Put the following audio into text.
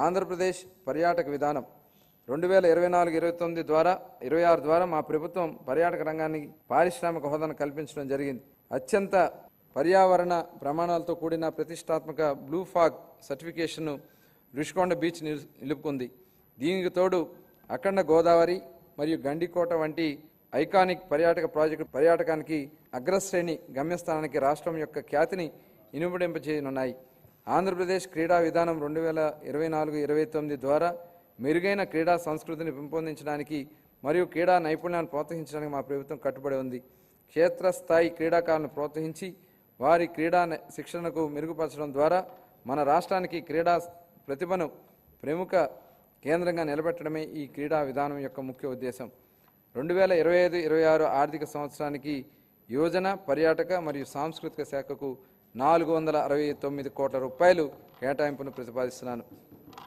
ఆంధ్రప్రదేశ్ పర్యాటక విధానం 2024-29 ద్వారా 26 ద్వారా మా ప్రభుత్వం పర్యాటక రంగానికి పారిశ్రామిక హోదాను కల్పించడం జరిగింది. అత్యంత పర్యావరణ ప్రమాణాలతో కూడిన ప్రతిష్టాత్మక బ్లూ ఫాగ్ సర్టిఫికేషన్ను రుషికొండ బీచ్ నిలుపుకుంది. దీనికి తోడు అఖండ గోదావరి మరియు గండికోట వంటి ఐకానిక్ పర్యాటక ప్రాజెక్టు పర్యాటకానికి అగ్రశ్రేణి గమ్యస్థానానికి రాష్ట్రం యొక్క ఖ్యాతిని ఇనుమడింపచేయనున్నాయి. ఆంధ్రప్రదేశ్ క్రీడా విధానం 2024-29 ద్వారా మెరుగైన క్రీడా సంస్కృతిని పెంపొందించడానికి మరియు క్రీడా నైపుణ్యాన్ని ప్రోత్సహించడానికి మా ప్రభుత్వం కట్టుబడి ఉంది. క్షేత్రస్థాయి క్రీడాకారులను ప్రోత్సహించి వారి క్రీడా శిక్షణకు మెరుగుపరచడం ద్వారా మన రాష్ట్రానికి క్రీడా ప్రతిభను ప్రముఖ కేంద్రంగా నిలబెట్టడమే ఈ క్రీడా విధానం యొక్క ముఖ్య ఉద్దేశం. 2025-26 ఆర్థిక సంవత్సరానికి యువజన పర్యాటక మరియు సాంస్కృతిక శాఖకు 469 కోట్ల రూపాయలు కేటాయింపును ప్రతిపాదిస్తున్నాను.